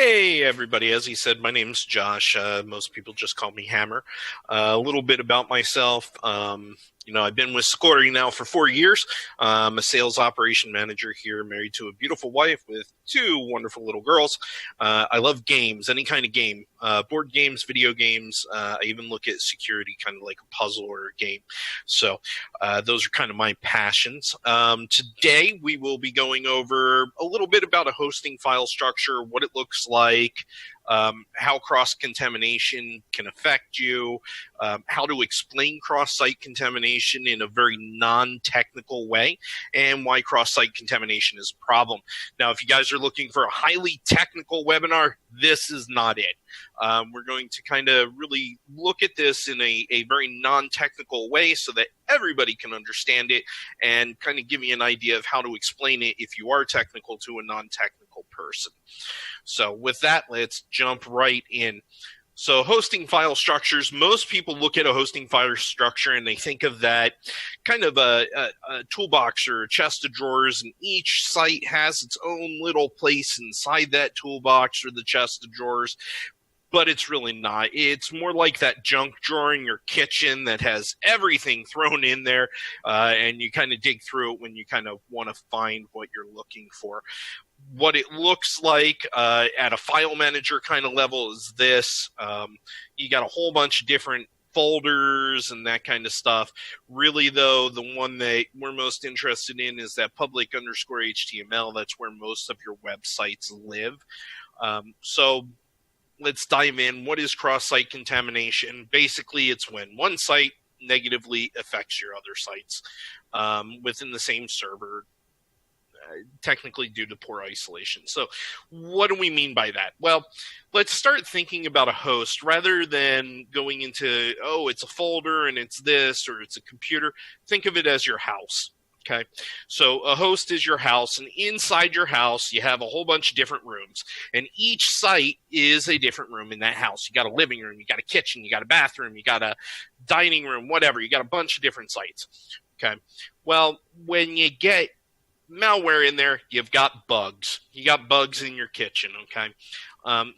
Hey, everybody. As he said, my name's Josh. Most people just call me Hammer. A little bit about myself. I've been with Sucuri now for 4 years. I'm a sales operation manager here, married to a beautiful wife with two wonderful little girls. I love games, any kind of game, board games, video games. I even look at security kind of like a puzzle or a game. So those are kind of my passions. Today, we will be going over a little bit about a hosting file structure, what it looks like, how cross-contamination can affect you, how to explain cross-site contamination in a very non-technical way, and why cross-site contamination is a problem. Now, if you guys are looking for a highly technical webinar, this is not it. We're going to kind of really look at this in a very non-technical way so that everybody can understand it and kind of give you an idea of how to explain it if you are technical to a non-technical person. So with that, let's jump right in. So hosting file structures, most people look at a hosting file structure and they think of that kind of a toolbox or a chest of drawers, and each site has its own little place inside that toolbox or the chest of drawers. But it's really not. It's more like that junk drawer in your kitchen that has everything thrown in there, and you kind of dig through it when you kind of want to find what you're looking for. What it looks like at a file manager kind of level is this. You got a whole bunch of different folders and that kind of stuff. Really, though, the one that we're most interested in is that public_HTML. That's where most of your websites live. So let's dive in. What is cross-site contamination? Basically, it's when one site negatively affects your other sites within the same server, technically due to poor isolation. So what do we mean by that? Well, let's start thinking about a host rather than going into, oh, it's a folder and it's this or it's a computer. Think of it as your house. Okay, so a host is your house, and inside your house, you have a whole bunch of different rooms, and each site is a different room in that house. You got a living room, you got a kitchen, you got a bathroom, you got a dining room, whatever. You got a bunch of different sites. Okay, well, when you get malware in there, you've got bugs. You got bugs in your kitchen, okay?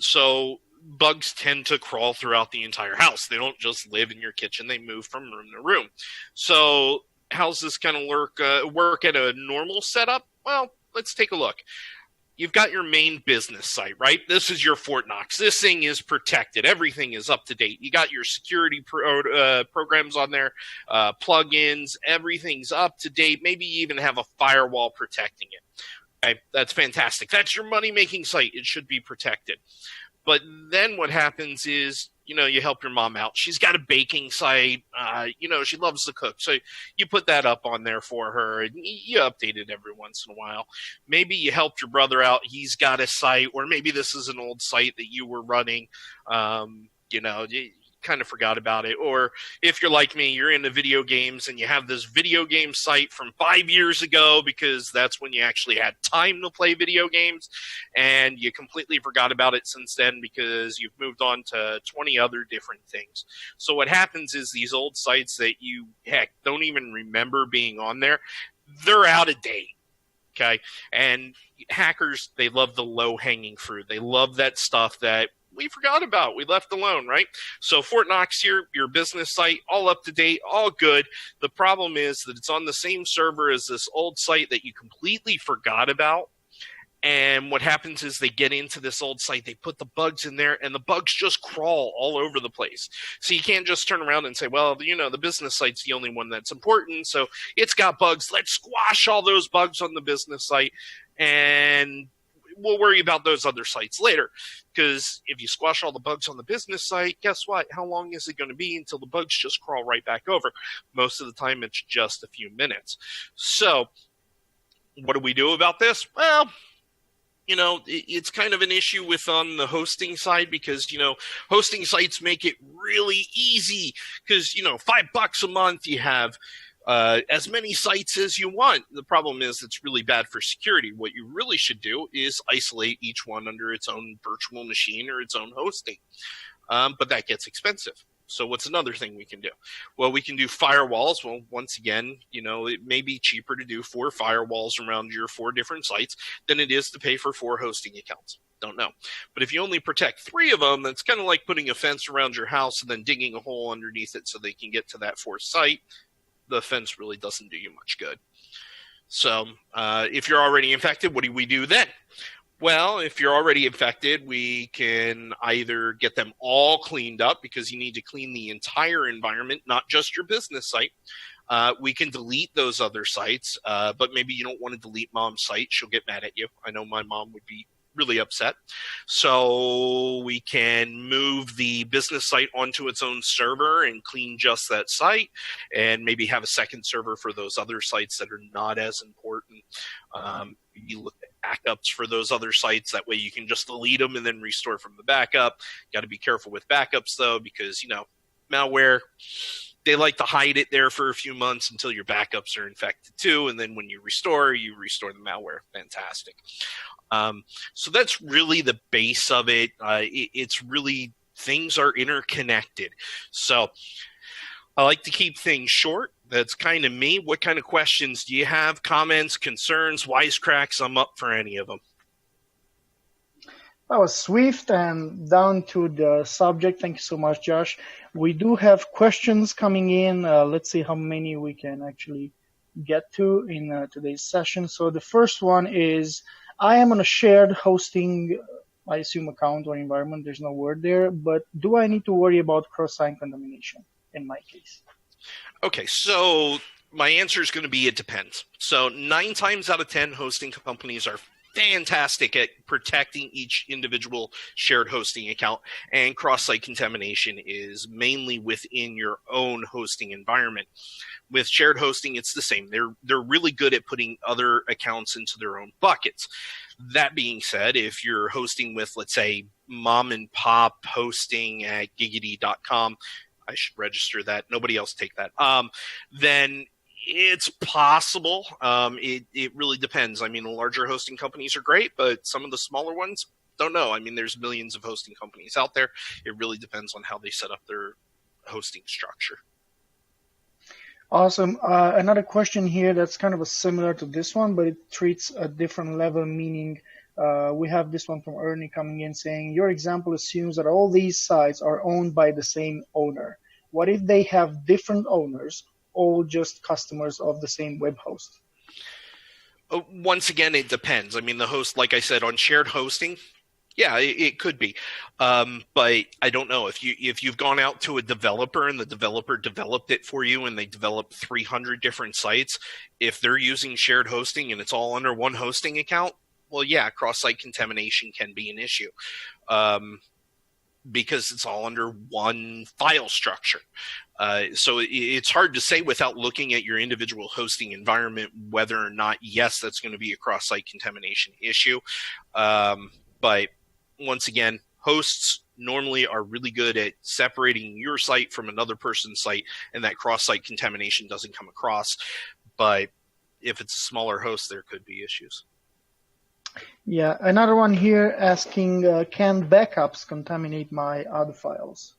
So bugs tend to crawl throughout the entire house. They don't just live in your kitchen. They move from room to room. So how's this kind of work at a normal setup? Well, let's take a look. You've got your main business site, right? This is your Fort Knox. This thing is protected. Everything is up to date. You got your security programs on there, plugins. Everything's up to date. Maybe you even have a firewall protecting it. Okay, that's fantastic. That's your money-making site. It should be protected. But then what happens is, you help your mom out. She's got a baking site. She loves to cook. So you put that up on there for her, and you update it every once in a while. Maybe you helped your brother out. He's got a site, or maybe this is an old site that you were running. You kind of forgot about it. Or if you're like me, you're into video games and you have this video game site from 5 years ago because that's when you actually had time to play video games, and you completely forgot about it since then because you've moved on to 20 other different things. So what happens is these old sites that you, don't even remember being on there, they're out of date. Okay. And hackers, they love the low-hanging fruit. They love that stuff that we forgot about, we left alone, right? So Fort Knox here, your business site, all up to date, all good. The problem is that it's on the same server as this old site that you completely forgot about. And what happens is they get into this old site, they put the bugs in there, and the bugs just crawl all over the place. So you can't just turn around and say, well, the business site's the only one that's important, so it's got bugs. Let's squash all those bugs on the business site, and we'll worry about those other sites later. Because if you squash all the bugs on the business site, guess what? How long is it going to be until the bugs just crawl right back over? Most of the time, it's just a few minutes. So what do we do about this? Well, it's kind of an issue on the hosting side because, hosting sites make it really easy because, $5 a month, you have as many sites as you want. The problem is it's really bad for security. What you really should do is isolate each one under its own virtual machine or its own hosting. But that gets expensive. So what's another thing we can do? Well, we can do firewalls. Well, once again, it may be cheaper to do 4 firewalls around your 4 different sites than it is to pay for 4 hosting accounts. Don't know. But if you only protect 3 of them, that's kind of like putting a fence around your house and then digging a hole underneath it so they can get to that 4th site. The fence really doesn't do you much good. So if you're already infected, what do we do then? Well, if you're already infected, we can either get them all cleaned up because you need to clean the entire environment, not just your business site. We can delete those other sites, but maybe you don't want to delete mom's site. She'll get mad at you. I know my mom would be really upset. So we can move the business site onto its own server and clean just that site, and maybe have a second server for those other sites that are not as important. You look at backups for those other sites. That way you can just delete them and then restore from the backup. Got to be careful with backups, though, because, malware, they like to hide it there for a few months until your backups are infected too. And then when you restore the malware. Fantastic. So that's really the base of it. It's really, things are interconnected. So I like to keep things short. That's kind of me. What kind of questions do you have? Comments, concerns, wisecracks? I'm up for any of them. That was swift and down to the subject. Thank you so much, Josh. We do have questions coming in. Let's see how many we can actually get to in today's session. So the first one is, I am on a shared hosting, I assume, account or environment. There's no word there. But do I need to worry about cross-site contamination in my case? Okay, so my answer is going to be it depends. So 9 times out of 10, hosting companies are fantastic at protecting each individual shared hosting account, and cross-site contamination is mainly within your own hosting environment. With shared hosting, it's the same. They're really good at putting other accounts into their own buckets. That being said, if you're hosting with, let's say, mom and pop hosting at giggity.com, I should register that. Nobody else take that. Then it's possible. It really depends. I mean, the larger hosting companies are great, but some of the smaller ones, don't know. I mean, there's millions of hosting companies out there. It really depends on how they set up their hosting structure. Awesome. Another question here that's kind of similar to this one, but it treats a different level, meaning we have this one from Ernie coming in saying, your example assumes that all these sites are owned by the same owner. What if they have different owners, all just customers of the same web host? Once again, it depends. I mean, the host, like I said, on shared hosting, yeah, it could be. But I don't know. If you've gone out to a developer and the developer developed it for you and they developed 300 different sites, if they're using shared hosting and it's all under one hosting account, well, yeah, cross-site contamination can be an issue because it's all under one file structure. So it's hard to say without looking at your individual hosting environment whether or not, yes, that's going to be a cross-site contamination issue. But once again, hosts normally are really good at separating your site from another person's site, and that cross-site contamination doesn't come across. But if it's a smaller host, there could be issues. Yeah, another one here asking, can backups contaminate my other files?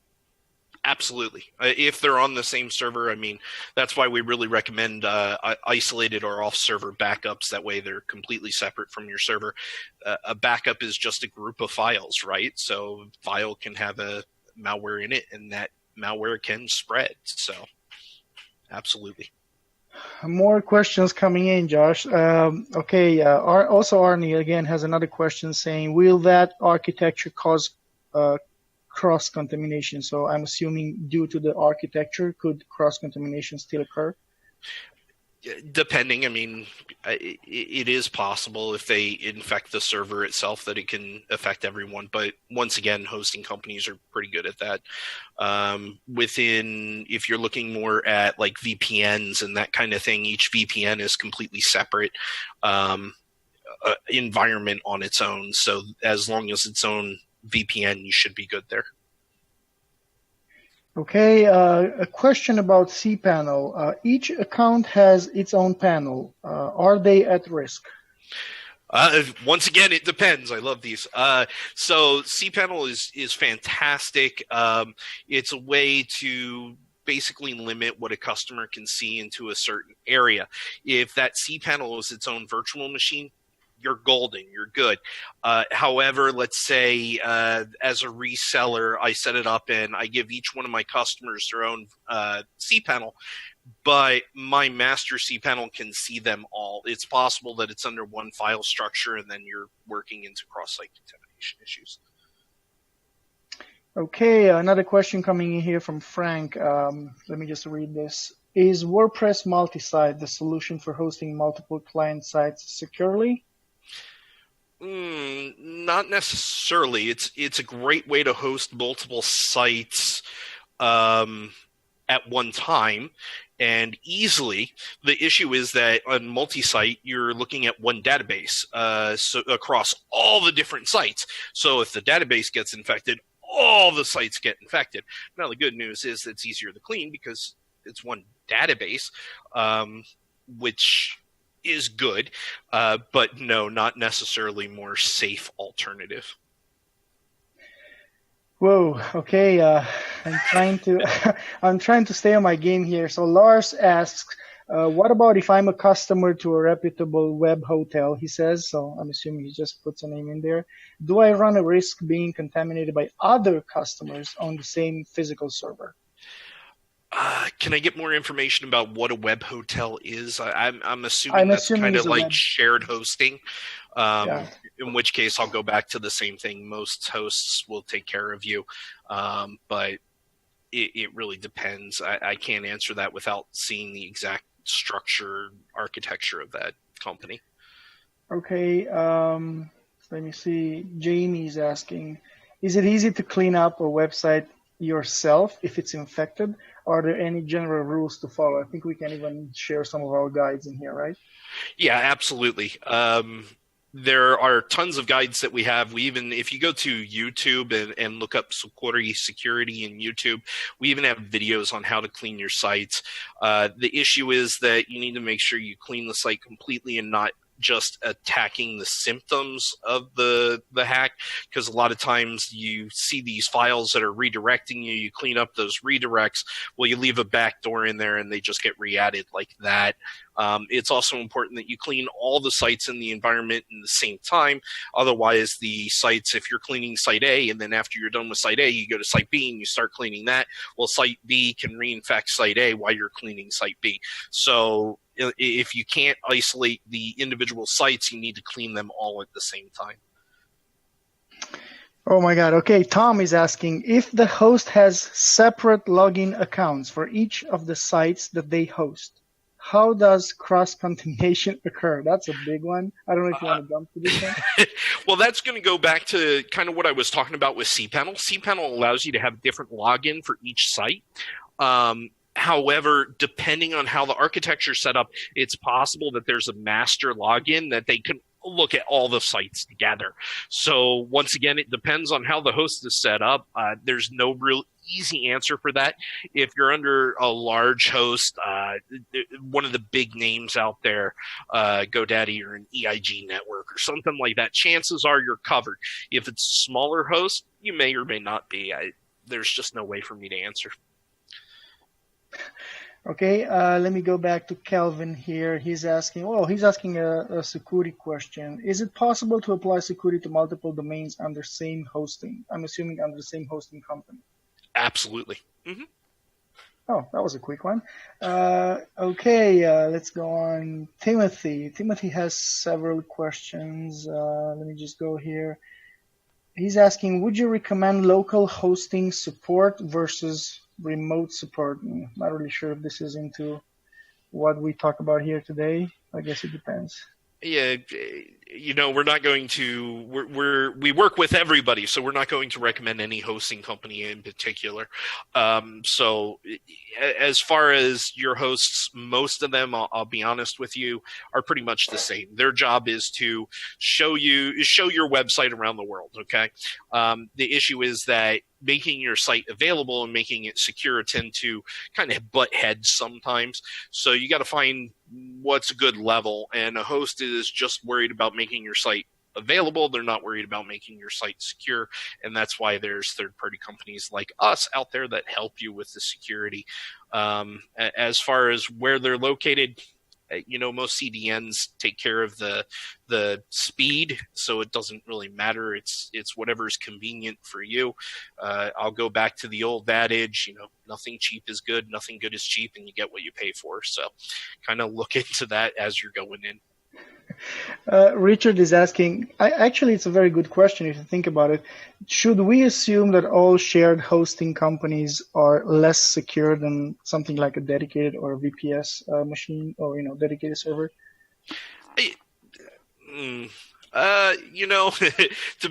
Absolutely. If they're on the same server, I mean, that's why we really recommend isolated or off-server backups. That way they're completely separate from your server. A backup is just a group of files, right? So file can have a malware in it, and that malware can spread. So absolutely. More questions coming in, Josh. Okay, also Arnie again has another question saying, will that architecture cause cross-contamination? So I'm assuming due to the architecture, could cross-contamination still occur? Depending, I mean, it is possible if they infect the server itself that it can affect everyone. But once again, hosting companies are pretty good at that. If you're looking more at like VPNs and that kind of thing, each VPN is completely separate environment on its own. So as long as its own VPN, you should be good there. Okay, a question about cPanel. Each account has its own panel. Are they at risk? Once again, it depends. I love these. So cPanel is fantastic. It's a way to basically limit what a customer can see into a certain area. If that cPanel is its own virtual machine, you're golden, you're good. However, let's say as a reseller, I set it up and I give each one of my customers their own cPanel, but my master cPanel can see them all. It's possible that it's under one file structure, and then you're working into cross-site contamination issues. Okay, another question coming in here from Frank. Let me just read this. Is WordPress multi-site the solution for hosting multiple client sites securely? Not necessarily. It's a great way to host multiple sites at one time and easily. The issue is that on multi-site, you're looking at one database so across all the different sites. So if the database gets infected, all the sites get infected. Now, the good news is it's easier to clean because it's one database, which is good, but no, not necessarily more safe alternative. Whoa. Okay. I'm trying to stay on my game here. So Lars asks, what about if I'm a customer to a reputable web hotel? He says, so I'm assuming he just puts a name in there. Do I run a risk being contaminated by other customers on the same physical server? Can I get more information about what a web hotel is? I'm assuming that's kind of like shared hosting. In which case, I'll go back to the same thing. Most hosts will take care of you, but it really depends. I can't answer that without seeing the exact structure, architecture of that company. Okay. Let me see. Jamie's asking, is it easy to clean up a website yourself if it's infected? Are there any general rules to follow? I think we can even share some of our guides in here, right? Yeah, absolutely. There are tons of guides that we have. We even, if you go to YouTube and look up Sucuri security in YouTube, we even have videos on how to clean your sites. The issue is that you need to make sure you clean the site completely and not just attacking the symptoms of the hack, because a lot of times you see these files that are redirecting you. You clean up those redirects. Well, you leave a backdoor in there and they just get re-added like that. It's also important that you clean all the sites in the environment in the same time. Otherwise, the sites, if you're cleaning site A and then after you're done with site A, you go to site B and you start cleaning that, well, site B can reinfect site A while you're cleaning site B. So if you can't isolate the individual sites, you need to clean them all at the same time. Oh my God. Okay. Tom is asking, if the host has separate login accounts for each of the sites that they host, how does cross-contamination occur? That's a big one. I don't know if you want to jump to this one. Well, that's going to go back to kind of what I was talking about with cPanel. cPanel allows you to have different login for each site. However, depending on how the architecture is set up, it's possible that there's a master login that they can look at all the sites together. So once again, it depends on how the host is set up. There's no real easy answer for that. If you're under a large host, one of the big names out there, GoDaddy or an EIG network or something like that, chances are you're covered. If it's a smaller host, you may or may not be. There's just no way for me to answer. Okay, let me go back to Kelvin here. He's asking a Sucuri question. Is it possible to apply Sucuri to multiple domains under same hosting? I'm assuming under the same hosting company. Absolutely. Mm-hmm. Oh, that was a quick one. Okay, let's go on. Timothy. Timothy has several questions. Let me just go here. He's asking, would you recommend local hosting support versus remote support? Not really sure if this is into what we talk about here today. I guess it depends. Yeah, we're not going to, we work with everybody, so we're not going to recommend any hosting company in particular. So as far as your hosts, most of them, I'll be honest with you, are pretty much the same. Their job is to show your website around the world. Okay. The issue is that making your site available and making it secure tend to kind of butt heads sometimes. So you got to find what's a good level. And a host is just worried about making your site available. They're not worried about making your site secure. And that's why there's third-party companies like us out there that help you with the security. As far as where they're located, most CDNs take care of the speed, so it doesn't really matter. It's whatever's convenient for you. I'll go back to the old adage, nothing cheap is good, nothing good is cheap, and you get what you pay for. So kind of look into that as you're going in. Richard is asking, actually, it's a very good question if you think about it. Should we assume that all shared hosting companies are less secure than something like a dedicated or a VPS machine or, dedicated server? To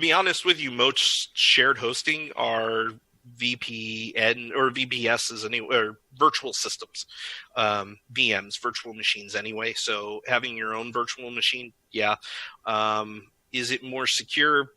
be honest with you, most shared hosting are VPN or VPSs anyway, or virtual systems, VMs, virtual machines anyway. So having your own virtual machine, yeah. Is it more secure?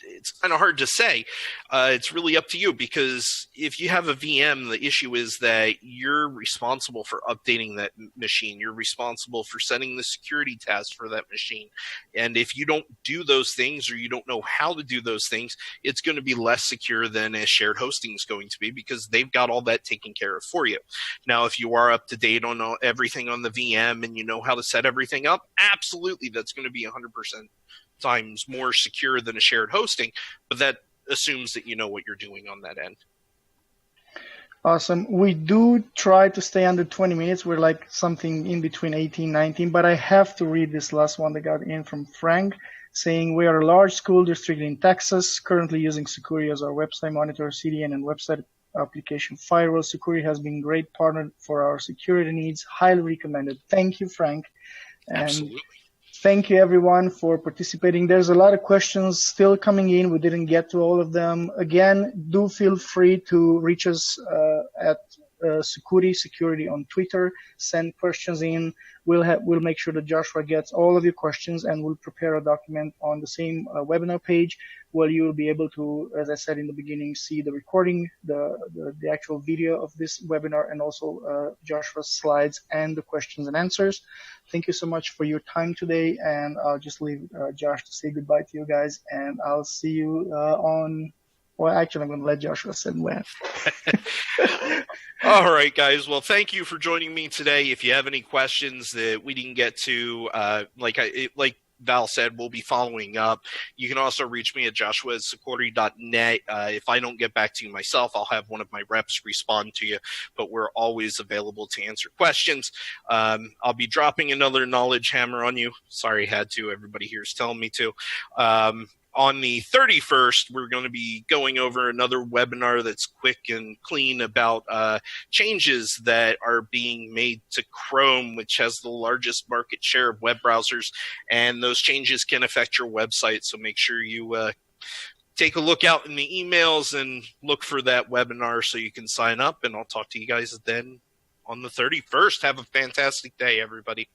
It's kind of hard to say. It's really up to you, because if you have a VM, the issue is that you're responsible for updating that machine. You're responsible for setting the security tasks for that machine. And if you don't do those things, or you don't know how to do those things, it's going to be less secure than a shared hosting is going to be, because they've got all that taken care of for you. Now, if you are up to date on everything on the VM and you know how to set everything up, absolutely, that's going to be 100% times more secure than a shared hosting, but that assumes that you know what you're doing on that end. Awesome. We do try to stay under 20 minutes. We're like something in between 18, 19, but I have to read this last one that got in from Frank, saying, we are a large school district in Texas, currently using Sucuri as our website monitor, CDN, and website application firewall. Sucuri has been a great partner for our security needs. Highly recommended. Thank you, Frank. And absolutely. Thank you, everyone, for participating. There's a lot of questions still coming in. We didn't get to all of them. Again, do feel free to reach us at Sucuri Security on Twitter. Send questions in. We'll make sure that Joshua gets all of your questions, and we'll prepare a document on the same webinar page where you will be able to, as I said in the beginning, see the recording, the actual video of this webinar, and also Joshua's slides and the questions and answers. Thank you so much for your time today, and I'll just leave Josh to say goodbye to you guys, and I'll see you well, actually, I'm going to let Joshua say when. All right, guys. Well, thank you for joining me today. If you have any questions that we didn't get to, like Val said, we'll be following up. You can also reach me at joshua@sucuri.net. If I don't get back to you myself, I'll have one of my reps respond to you, but we're always available to answer questions. I'll be dropping another knowledge hammer on you. Sorry, had to. Everybody here is telling me to. On the 31st, we're going to be going over another webinar that's quick and clean about changes that are being made to Chrome, which has the largest market share of web browsers, and those changes can affect your website. So make sure you take a look out in the emails and look for that webinar so you can sign up, and I'll talk to you guys then on the 31st. Have a fantastic day, everybody.